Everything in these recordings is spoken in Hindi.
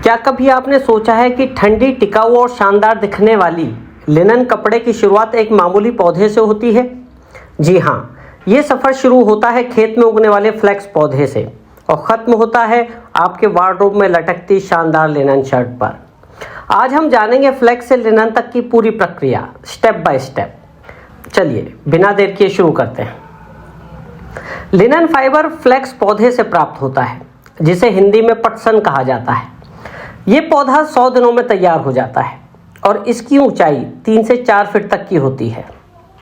क्या कभी आपने सोचा है कि ठंडी, टिकाऊ और शानदार दिखने वाली लिनन कपड़े की शुरुआत एक मामूली पौधे से होती है? जी हाँ, ये सफ़र शुरू होता है खेत में उगने वाले फ्लेक्स पौधे से और ख़त्म होता है आपके वार्डरोब में लटकती शानदार लिनन शर्ट पर। आज हम जानेंगे फ्लेक्स से लिनन तक की पूरी प्रक्रिया स्टेप बाय स्टेप। चलिए बिना देर किए शुरू करते हैं। लिनन फाइबर फ्लेक्स पौधे से प्राप्त होता है, जिसे हिंदी में पटसन कहा जाता है। ये पौधा 100 दिनों में तैयार हो जाता है और इसकी ऊंचाई 3 से 4 फीट तक की होती है।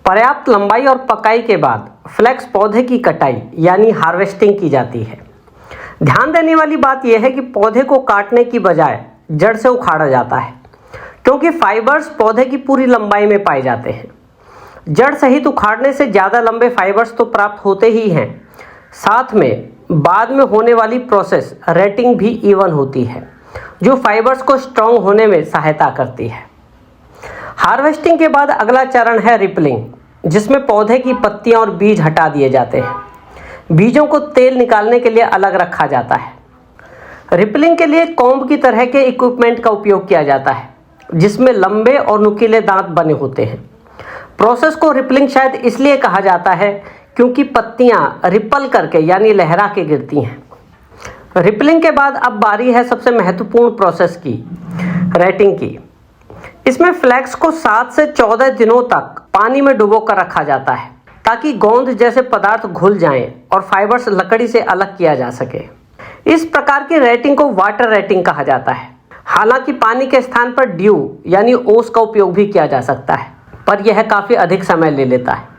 पर्याप्त लंबाई और पकाई के बाद फ्लेक्स पौधे की कटाई यानी हार्वेस्टिंग की जाती है। ध्यान देने वाली बात यह है कि पौधे को काटने की बजाय जड़ से उखाड़ा जाता है, क्योंकि फाइबर्स पौधे की पूरी लंबाई में पाए जाते हैं। जड़ सहित उखाड़ने से ज़्यादा लंबे फाइबर्स तो प्राप्त होते ही हैं, साथ में बाद में होने वाली प्रोसेस रेटिंग भी इवन होती है, जो फाइबर्स को स्ट्रॉन्ग होने में सहायता करती है। हार्वेस्टिंग के बाद अगला चरण है रिपलिंग, जिसमें पौधे की पत्तियां और बीज हटा दिए जाते हैं। बीजों को तेल निकालने के लिए अलग रखा जाता है। रिपलिंग के लिए कॉम्ब की तरह के इक्विपमेंट का उपयोग किया जाता है, जिसमें लंबे और नुकीले दांत बने होते हैं। प्रोसेस को रिपलिंग शायद इसलिए कहा जाता है क्योंकि पत्तियां रिपल करके यानी लहरा के गिरती हैं। रिपलिंग के बाद अब बारी है सबसे महत्वपूर्ण प्रोसेस की, रेटिंग की। इसमें फ्लेक्स को 7 से 14 दिनों तक पानी में डुबो कर रखा जाता है, ताकि गोंद जैसे पदार्थ घुल जाएं और फाइबर्स लकड़ी से अलग किया जा सके। इस प्रकार की रेटिंग को वाटर रेटिंग कहा जाता है। हालांकि पानी के स्थान पर ड्यू यानी ओस का उपयोग भी किया जा सकता है, पर यह काफ़ी अधिक समय ले लेता है।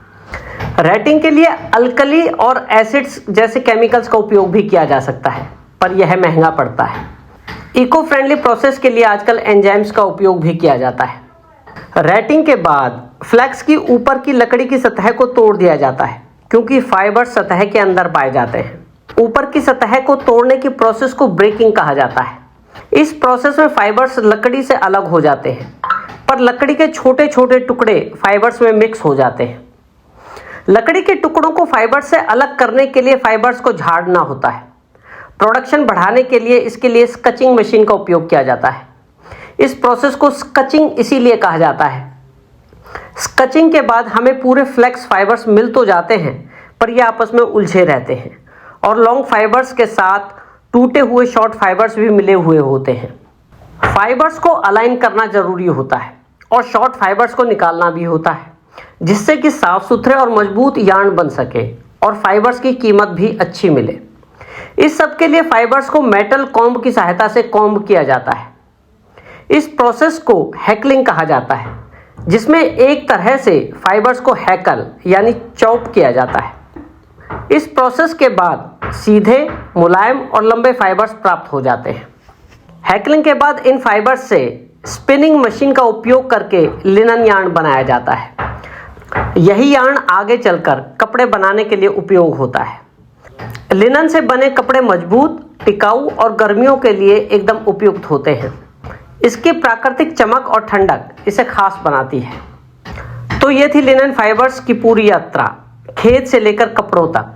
रेटिंग के लिए अल्कली और एसिड्स जैसे केमिकल्स का उपयोग भी किया जा सकता है, पर यह महंगा पड़ता है। इको फ्रेंडली प्रोसेस के लिए आजकल एंजाइम्स का उपयोग भी किया जाता है। रेटिंग के बाद फ्लेक्स की ऊपर की लकड़ी की सतह को तोड़ दिया जाता है, क्योंकि फाइबर सतह के अंदर पाए जाते हैं। ऊपर की सतह को तोड़ने की प्रोसेस को ब्रेकिंग कहा जाता है। इस प्रोसेस में फाइबर्स लकड़ी से अलग हो जाते हैं, पर लकड़ी के छोटे छोटे टुकड़े फाइबर्स में मिक्स हो जाते हैं। लकड़ी के टुकड़ों को फाइबर्स से अलग करने के लिए फाइबर्स को झाड़ना होता है। प्रोडक्शन बढ़ाने के लिए इसके लिए स्कचिंग मशीन का उपयोग किया जाता है। इस प्रोसेस को स्कचिंग इसीलिए कहा जाता है। स्कचिंग के बाद हमें पूरे फ्लेक्स फाइबर्स मिल तो जाते हैं, पर ये आपस में उलझे रहते हैं और लॉन्ग फाइबर्स के साथ टूटे हुए शॉर्ट फाइबर्स भी मिले हुए होते हैं। फाइबर्स को अलाइन करना जरूरी होता है और शॉर्ट फाइबर्स को निकालना भी होता है, जिससे कि साफ सुथरे और मजबूत यार्न बन सके और फाइबर्स की कीमत भी अच्छी मिले। इस सब के लिए फाइबर्स को मेटल कॉम्ब की सहायता से कॉम्ब किया जाता है। इस प्रोसेस को हैकलिंग कहा जाता है, जिसमें एक तरह से फाइबर्स को हैकल यानी चॉप किया जाता है। इस प्रोसेस के बाद सीधे, मुलायम और लंबे फाइबर्स प्राप्त हो जाते हैं। हैकलिंग के बाद इन फाइबर्स से स्पिनिंग मशीन का उपयोग करके लिनन यार्न बनाया जाता है। यही यार्न आगे चलकर कपड़े बनाने के लिए उपयोग होता है। लिनन से बने कपड़े मजबूत, टिकाऊ और गर्मियों के लिए एकदम उपयुक्त होते हैं। इसकी प्राकृतिक चमक और ठंडक इसे खास बनाती है। तो ये थी लिनन फाइबर्स की पूरी यात्रा, खेत से लेकर कपड़ों तक।